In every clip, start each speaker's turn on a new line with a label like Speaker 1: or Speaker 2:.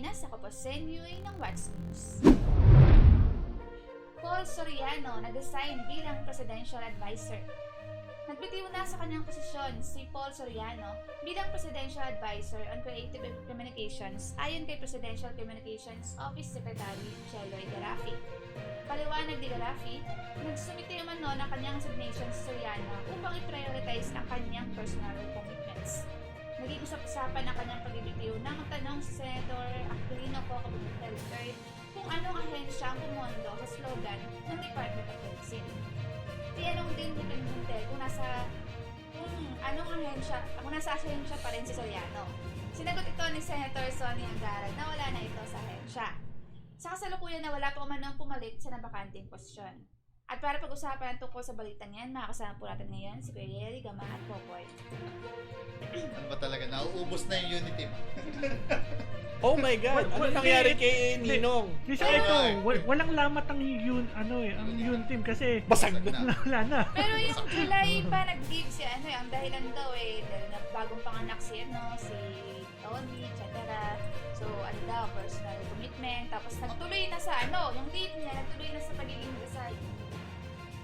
Speaker 1: Pilipinas. Ako po si Yui ng What's News. Paul Soriano nag-resign bilang Presidential Advisor. Nagbitiw na sa kanyang posisyon si Paul Soriano bilang Presidential Advisor on Creative Communications ayon kay Presidential Communications Office Secretary Cheloy Garaffi. Paliwanag ni Garaffi, nagsumite umano ng kanyang resignation si Soriano upang i-prioritize ang kanyang personal commitments. Naging usap-usapan ang kanyang pagbibitiw na magtanong si Senator Aquilino Coco III kung anong ahensya ang pumondo sa slogan ng Department of Medicine. Tinanong din ni Pimentel kung nasa ahensya pa rin si Soriano. Sinagot ito ni Senator Sonny Angara na wala na ito sa ahensya. Sa kasalukuyan na wala pa umanong pumalit sa nabakanting posisyon. At para pag-usapan ang tungkol sa balitang yan, makakasama po natin ngayon si Kuya Yeri, Gama at Popoy.
Speaker 2: Ano ba talaga? Nauubos na yung unity mo.
Speaker 3: Oh my God! Ano nangyari kay Ninong?
Speaker 4: Kasi ito, walang lamat ang yun team kasi
Speaker 3: Basag na.
Speaker 4: wala na.
Speaker 1: Pero yung July pa nag-give si ang dahilan daw dahil na bagong panganak si Tony, etc. So personal commitment, tapos nagtuloy na sa yung date niya, nagtuloy na sa pagiging Rizal.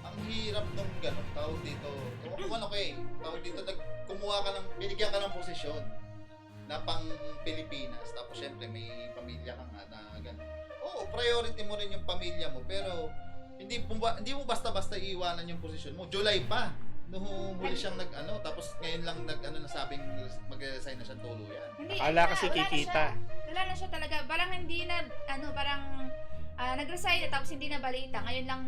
Speaker 2: Ang hirap nung gano'n, tawag dito, binigyan ka ng posisyon na pang Pilipinas, tapos syempre may pamilya ka nga na gano'n. Oo, priority mo rin yung pamilya mo, pero hindi mo basta-basta iiwanan yung posisyon mo. July pa, nung huli siyang tapos ngayon lang nasabing mag-resign na siya tuluyan.
Speaker 1: Hindi,
Speaker 3: Akala kasi kikita.
Speaker 1: Wala na siya talaga. Parang hindi na, nag-resign tapos hindi na balita. Ngayon lang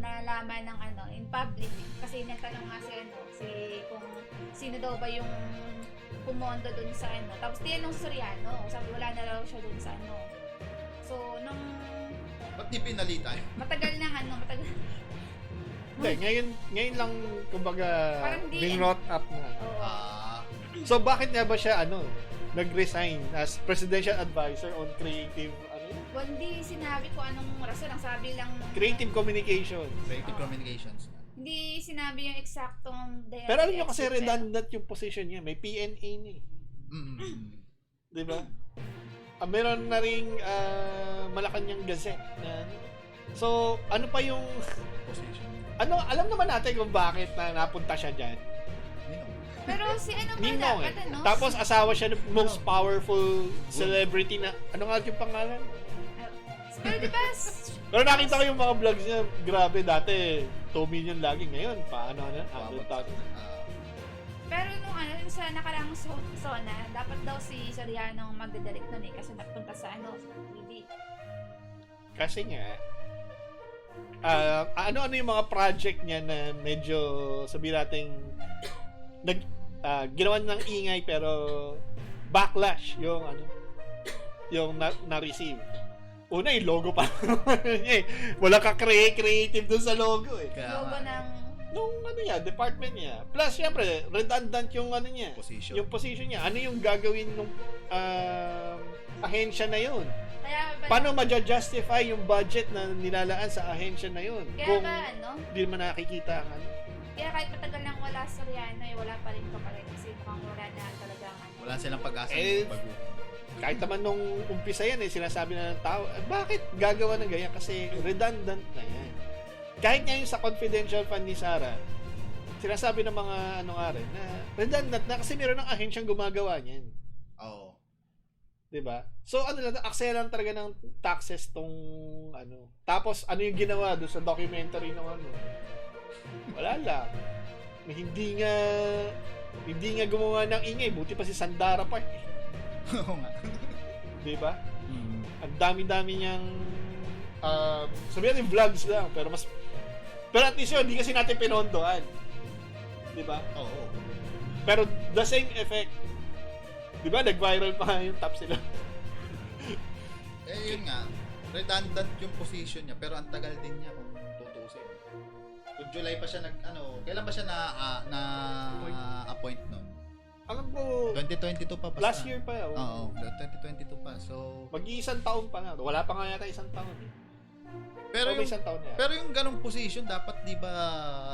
Speaker 1: nalaman ng in public. Kasi nagtanong nga kung sino daw ba yung pumondo dun sa Tapos tinanong si Soriano. Sabi wala na raw siya dun sa So,
Speaker 2: Ba't di pinalita yun?
Speaker 1: matagal na matagal.
Speaker 3: Hindi, ngayon lang, kumbaga,
Speaker 1: Parang di-
Speaker 3: binrot up na.
Speaker 1: Oo.
Speaker 3: So, bakit nga ba siya, nag-resign as Presidential Advisor on Creative,
Speaker 1: Hindi sinabi ko anong rason. Ang sabi lang
Speaker 3: Creative Communications.
Speaker 2: Creative communications.
Speaker 1: hindi sinabi yung eksaktong
Speaker 3: Pero alam nyo kasi redundant yung position niya. May PNA niya. Di ba? Meron na ring Malacanang Gazette. So, ano pa yung...
Speaker 2: Position.
Speaker 3: alam naman natin kung bakit napunta siya dyan.
Speaker 1: Pero si ba
Speaker 3: Ninong
Speaker 1: dapat
Speaker 3: Tapos asawa siya ng most powerful celebrity na... Ano nga yung pangalan?
Speaker 1: Pero di ba?
Speaker 3: Pero nakita ko yung mga vlogs niya. Grabe, dati 2 million lagi. Ngayon, paano na? 100,000.
Speaker 1: Pero nung sa nakarang zona, dapat daw si Soriano magdadalik nun kasi nagpunta sa TV.
Speaker 3: Kasi nga, ano yung mga project niya na medyo, sabi natin, ginawan ng ingay pero backlash yung na-receive. Una, yung logo pa. Wala ka creative dun sa logo
Speaker 1: Logo ng
Speaker 3: nung department niya. Plus, syempre, redundant yung niya.
Speaker 2: Position.
Speaker 3: Yung position niya. Ano yung gagawin nung ahensya na yun?
Speaker 1: kaya ba
Speaker 3: Paano ma-justify yung budget na nilalaan sa ahensya na yun?
Speaker 1: kaya
Speaker 3: Kung
Speaker 1: ba
Speaker 3: hindi naman nakikita ang
Speaker 1: kaya kahit matagal nang wala si Soriano wala pa rin kasi mukhang wala na talagang
Speaker 2: Wala silang pag-asa
Speaker 3: Eh,
Speaker 2: ng bago.
Speaker 3: kahit naman nung umpisa yan, sinasabi na ng tao, bakit gagawa ng ganyan? Kasi redundant na yan. Kahit ngayon sa confidential fund ni Sarah, sinasabi ng mga rin, na redundant na kasi meron ng ahensyang gumagawa niyan.
Speaker 2: Oo.
Speaker 3: Diba? So, aksaya lang talaga ng taxes tong Tapos, ano yung ginawa doon sa documentary ng Wala lang. Hindi nga gumawa ng ingay. Buti pa si Sandara Park.
Speaker 2: Oo nga.
Speaker 3: Diba? Ang dami-dami niyang sabihin natin vlogs lang. Pero at least yun, hindi kasi natin pinondohan. Diba?
Speaker 2: Oo.
Speaker 3: Pero the same effect. Diba? Nag-viral pa yung top sila.
Speaker 2: Yun nga. Redundant yung position niya, pero ang tagal din niya kung tutuusin. Kung July pa siya kailan ba siya na-appoint nun?
Speaker 3: Alam ko,
Speaker 2: 2022 pa basta.
Speaker 3: last year pa.
Speaker 2: Oo, 2022 pa. So,
Speaker 3: Mag-iisang taon pa nga. Wala pa nga yata isang taon.
Speaker 2: pero
Speaker 3: may
Speaker 2: yung
Speaker 3: isang taon na yan.
Speaker 2: pero yung ganung position dapat 'di ba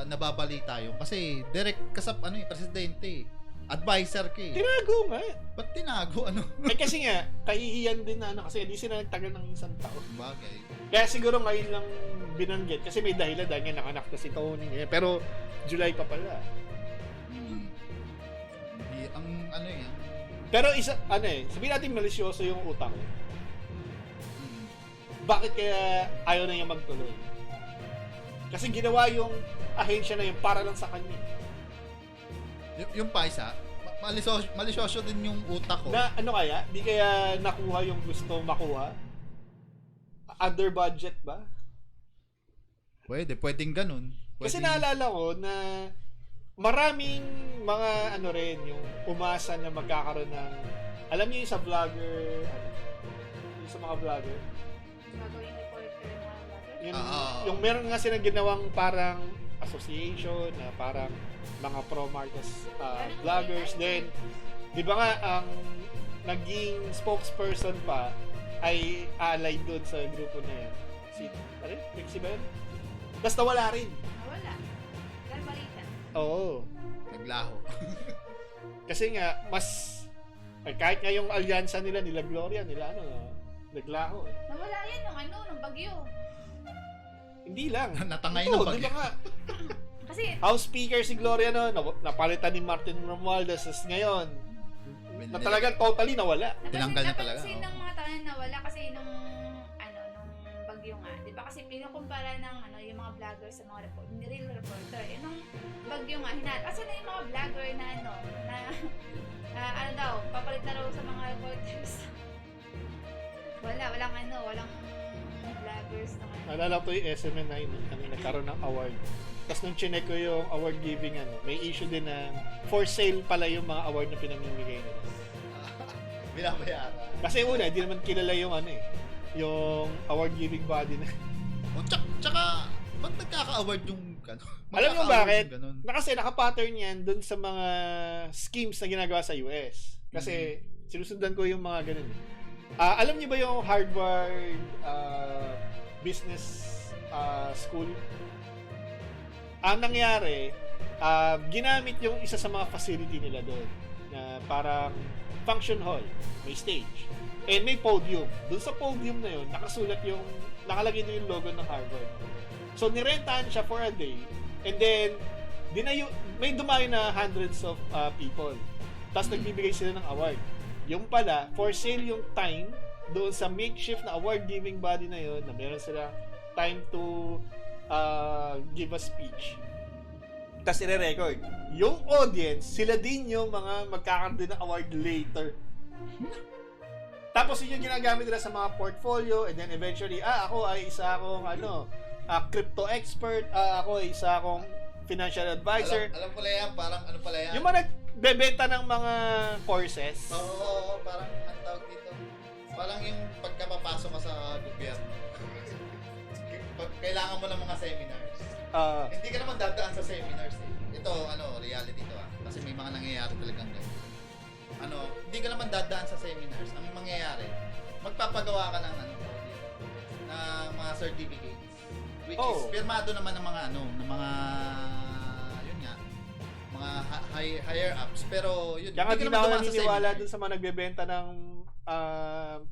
Speaker 2: nababalita yun kasi direct kasap presidente. Advisor ka eh.
Speaker 3: Tinago nga.
Speaker 2: Ba't tinago? Ano?
Speaker 3: Eh kasi nga, kahihiyan din na ano, kasi hindi sila nagtagal ng isang taon.
Speaker 2: Bagay.
Speaker 3: Kaya siguro ngayon lang binanggit, kasi may dahilan dahil nga nanganak na si Tony. Eh. Pero July pa pala.
Speaker 2: Hmm. Hindi, ang ano yan.
Speaker 3: Pero isa, ano eh, sabihin natin malisyoso yung utak eh.
Speaker 2: Hmm.
Speaker 3: Bakit kaya ayaw na niya magtuloy? Kasi ginawa yung ahensya na yun para lang sa kanya.
Speaker 2: Yung paisa, malisosyo din yung utak ko.
Speaker 3: Na ano kaya? Di kaya nakuha yung gusto makuha? Under budget ba?
Speaker 2: Pwedeng ganun.
Speaker 3: Kasi naalala ko na maraming mga ano rin yung umasa na magkakaroon ng, alam niyo yung sa vlogger, yung sa mga vlogger,
Speaker 1: Gagawin reporter ng mga vlogger.
Speaker 3: yung meron nga silang ginawang parang association na parang mga pro Marcos vloggers din. Di ba nga ang naging spokesperson pa ay alay doon sa grupo na yan. Si Trixie ba yun? Basta wala rin.
Speaker 1: Nawala. Dahil balita.
Speaker 3: Oo.
Speaker 2: Naglaho.
Speaker 3: Kasi nga, mas kahit nga yung alyansa nila Gloria, nila naglaho eh.
Speaker 1: Nawala yan nung bagyo.
Speaker 3: Hindi lang.
Speaker 2: Natangay
Speaker 3: Ito,
Speaker 2: ng bagyo.
Speaker 3: di ba nga,
Speaker 1: Kasi,
Speaker 3: House Speaker si Gloria napalitan ni Martin Romualdez ngayon. Na talagang totally nawala.
Speaker 2: Tinanggal na talaga,
Speaker 1: napansin
Speaker 2: oo.
Speaker 1: ng mga tanan na wala kasi nung bagyo nga. Di ba kasi pinukumpara ng yung mga vlogger sa mga real reporter. Nung bagyo nga, asan na yung mga vlogger na papalit na raw sa mga reporters. Walang vloggers naman.
Speaker 3: Naalala ko yung SMN9 nagkaroon ng award. Tapos nung chinek ko yung award giving may issue din na for sale pala yung mga award na pinamimigay nila.
Speaker 2: Binabayaran.
Speaker 3: Kasi una, hindi naman kilala yung yung award giving body na.
Speaker 2: Tsaka, ba't nagkaka-award yung gano'n?
Speaker 3: Alam niyo bakit?
Speaker 2: Ganun.
Speaker 3: Kasi naka-pattern yan dun sa mga schemes na ginagawa sa US. Kasi sinusundan ko yung mga ganun. Alam niyo ba yung Harvard Business School? Ang nangyari, ginamit yung isa sa mga facility nila doon na parang function hall, may stage, and may podium. Doon sa podium na yun, nakalagay din yung logo ng Harvard. So, nirentahan siya for a day, and then, may dumayo na hundreds of people. Tapos, nagbibigay sila ng award. Yung pala, for sale yung time doon sa makeshift na award-giving body na yun, na meron sila time to give a speech. Tapos i-record. Yung audience, sila din yung mga magkakaroon din ng award later. Tapos yun yung ginagamit nila sa mga portfolio, and then eventually, ako ay isa akong crypto expert, ako ay isa akong financial advisor.
Speaker 2: Alam pala yan, parang ano pala yan?
Speaker 3: Yung mga nagbebenta ng mga courses.
Speaker 2: Oo, parang ang tawag dito. Parang yung pagkapapasok ka sa gobyerno. Kailangan mo ng mga seminars. Hindi ka naman dadaan sa seminars eh. Ito, reality to Kasi may mga nangyayari talagang ganyan. Hindi ka naman dadaan sa seminars. Ang mangyayari, magpapagawa ka ng na mga certificates. Which is, pirmado naman ng mga ng mga yun nga, mga higher ups. Pero yun,
Speaker 3: Kaya nga
Speaker 2: hindi
Speaker 3: di
Speaker 2: ka
Speaker 3: na ako
Speaker 2: naman dumaan sa
Speaker 3: naniniwala
Speaker 2: seminar.
Speaker 3: dun sa mga nagbebenta ng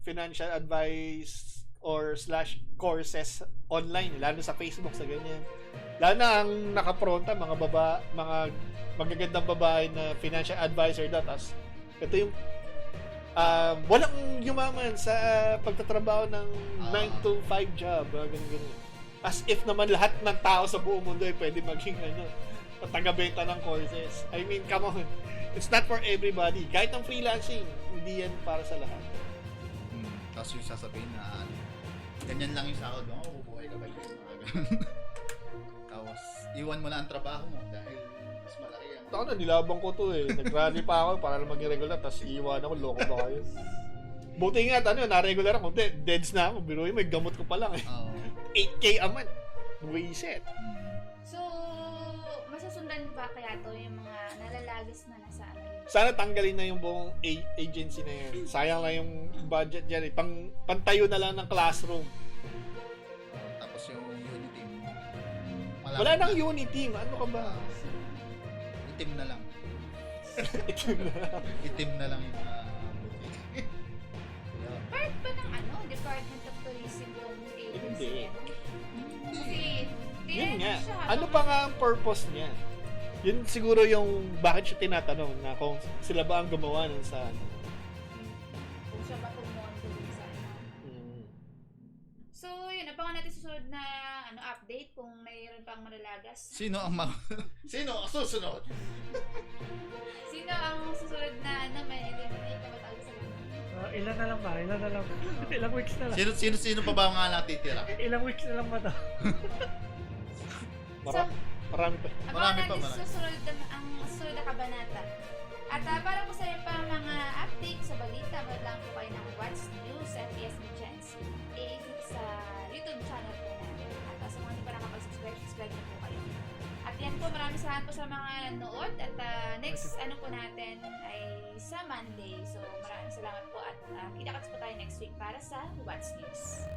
Speaker 3: financial advice or / courses online, lalo sa Facebook, sa ganyan. Lalo na ang nakapronta, mga magagandang babae na financial advisor datas. Ito yung walang yumaman sa pagtatrabaho ng 9 to 5 job, ganyan. As if naman lahat ng tao sa buong mundo ay pwede maging taga-benta ng courses. I mean, come on. It's not for everybody. Kahit ang freelancing, hindi yan para sa lahat.
Speaker 2: Tapos yung sasabihin na ganyan lang yung sahod mo, bubuhay ka ba yung mga ganun. Tapos iwan mo na ang trabaho mo dahil mas malaki ang
Speaker 3: Ako na, nilabang ko to eh. Nag-rally pa ako para lang maging regular, tapos iiwan ako, loko ba kayo? Buti nga, na-regular ako. Deads na ako. Biruin, may gamot ko pa lang eh. 8K a month. Reset.
Speaker 1: So, masusundan ba kaya to yung mga nalalagis na nasa
Speaker 3: Sana tanggalin na yung buong agency na yan. Sayang lang yung budget dyan eh. Pantayo na lang ng classroom.
Speaker 2: Tapos yung Unity.
Speaker 3: Wala nang Unity. Ano ka ba?
Speaker 2: Itim na lang. Itim na lang yung mga puti. Yun.
Speaker 1: Part ba ng Department of Tourism yung agency?
Speaker 3: Hindi.
Speaker 1: Kasi,
Speaker 3: Yun nga.
Speaker 1: siya,
Speaker 3: Ano pa nga ang purpose niya? Yun siguro yung bakit siya tinatanong na kung sila ba ang gumawa nun sa ano.
Speaker 1: Kung siya ba tumonto dun sa
Speaker 3: Mm.
Speaker 1: So, yun, abangan natin susunod na update kung mayroon pang malalagas.
Speaker 2: Sino ang susunod?
Speaker 1: Sino ang susunod na may eliminate na matawag sa ganun?
Speaker 4: Ilan na lang ba? Ilan na lang? Ilang weeks na lang.
Speaker 2: Sino pa ba ang nga natitira?
Speaker 4: Ilang weeks na lang ba to?
Speaker 3: Marami pa.
Speaker 1: Abangan
Speaker 2: Marami pa,
Speaker 1: natin
Speaker 2: marami.
Speaker 1: ang susunod na kabanata. At para po sa iyo pa mga update sa balita, mag lang po kayo ng What's News FPS Chance. I-click sa YouTube channel po natin. At sa mga hindi pa nakapag-subscribe, subscribe na po kayo. At yan po, maraming salamat po sa mga nanood. At next po natin ay sa Monday. So maraming salamat po at kita-kits po tayo next week para sa What's News.